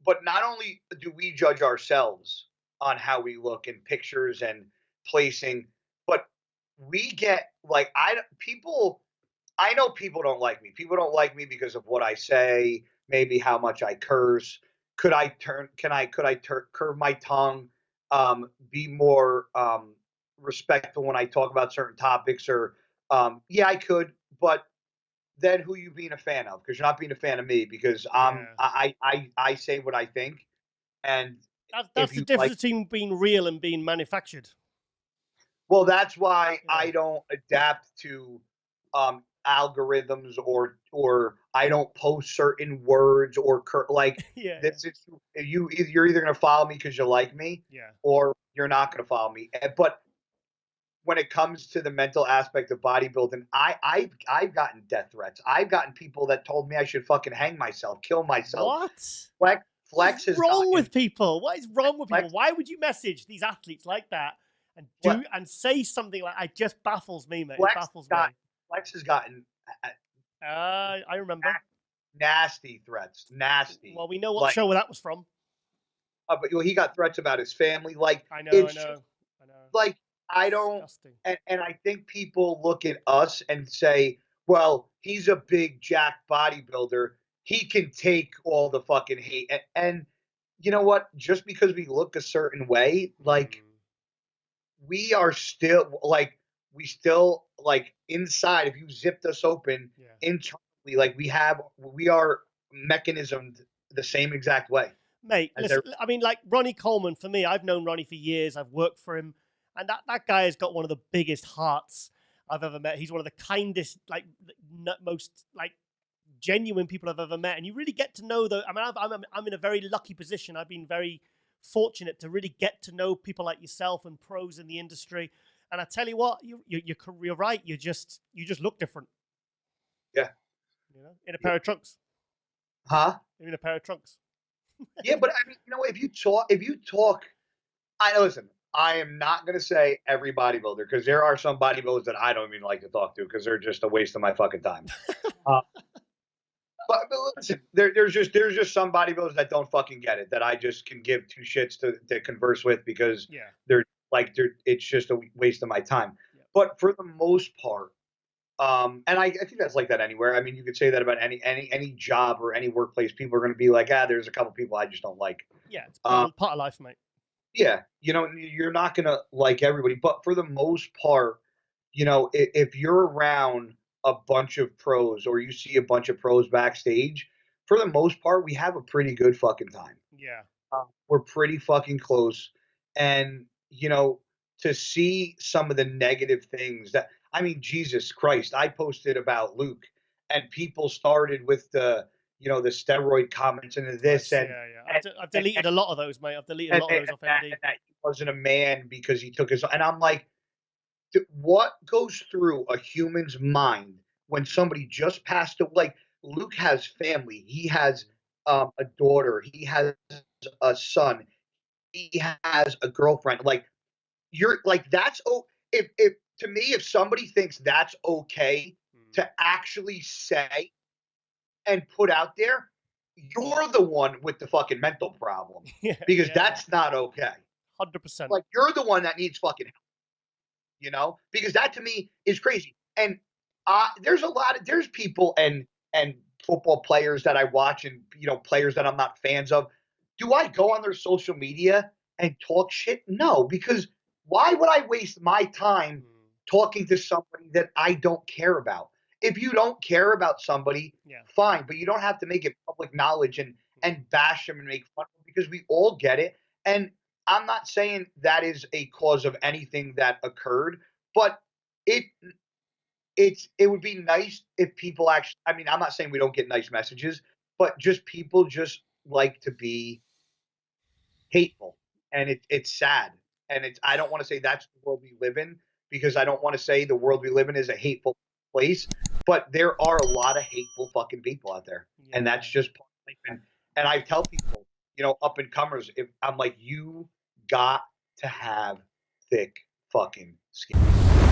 but not only do we judge ourselves on how we look in pictures and placing, but we get like people. I know people don't like me. People don't like me because of what I say, maybe how much I curse. Curve my tongue, be more respectful when I talk about certain topics or yeah, I could, but then who you being a fan of? Because you're not being a fan of me because Yeah. I say what I think, and That's if the you difference like, between being real and being manufactured. well, that's why Yeah. I don't adapt to algorithms, or I don't post certain words or like Yeah, yeah. this is you're either going to follow me because you like me Yeah. or you're not going to follow me. But when it comes to the mental aspect of bodybuilding, I've gotten death threats. I've gotten people that told me I should fucking hang myself, kill myself. What? Flex What's Flex has wrong gotten with people? What is wrong with people? Flex Why would you message these athletes like that and Flex, do and say something like? It just baffles me, mate. It Flex baffles got me. Flex has gotten I remember. nasty threats, nasty. Well, we know what Like, show that was from. but well, he got threats about his family. Like, I know, I it's just know, I know. like I don't, Disgusting. and I think people look at us and say, well, he's a big jack bodybuilder. He can take all the fucking hate. And you know what? Just because we look a certain way, like Mm, we are still like we still like inside. If you zipped us open yeah. internally, like we are mechanismed the same exact way Mate, as listen, I mean, like Ronnie Coleman, for me, I've known Ronnie for years. I've worked for him. And that guy has got one of the biggest hearts I've ever met. He's one of the kindest, like, most, like, genuine people I've ever met. And you really get to know, though. I mean, I'm in a very lucky position. I've been very fortunate to really get to know people like yourself and pros in the industry. And I tell you what, you're right. You just look different, yeah, in a yeah. pair of trunks. Huh? In a pair of trunks. Yeah, but I mean, if you talk, I listen. I am not going to say every bodybuilder because there are some bodybuilders that I don't even like to talk to because they're just a waste of my fucking time. Uh, but listen, there's just some bodybuilders that don't fucking get it that I just can give two shits to converse with because Yeah. they're it's just a waste of my time. Yeah. But for the most part, and I think that's like that anywhere. I mean, you could say that about any job or any workplace. People are going to be like, ah, there's a couple people I just don't like. Yeah. It's Um, part of life, mate. yeah, you're not going to like everybody, but for the most part, if you're around a bunch of pros or you see a bunch of pros backstage, for the most part, we have a pretty good fucking time. Yeah. We're pretty fucking close. And, to see some of the negative things that, I mean, Jesus Christ, I posted about Luke and people started with the steroid comments and this Yes, and, yeah, yeah. and, I've and, deleted a lot of those, mate. I've deleted a lot of those off and MD. that he wasn't a man because he took his, and I'm like, what goes through a human's mind when somebody just passed away? Like Luke has family, he has a daughter, he has a son, he has a girlfriend. Like you're like that's if to me if somebody thinks that's okay Mm. to actually say and put out there, you're the one with the fucking mental problem Yeah, because yeah, yeah. that's not okay. 100%. Like you're the one that needs fucking because that to me is crazy. And there's people and football players that I watch and players that I'm not fans of. Do I go on their social media and talk shit? No, because why would I waste my time Mm. talking to somebody that I don't care about? If you don't care about somebody, Yeah. fine, but you don't have to make it public knowledge and bash them and make fun of them because we all get it. And I'm not saying that is a cause of anything that occurred, but it it would be nice if people actually. I mean, I'm not saying we don't get nice messages, but just people just like to be hateful, and it's sad, and I don't want to say that's the world we live in because I don't want to say the world we live in is a hateful place, but there are a lot of hateful fucking people out there, and Yeah. that's just part of life. And I tell people, up and comers, if I'm like, you got to have thick fucking skin.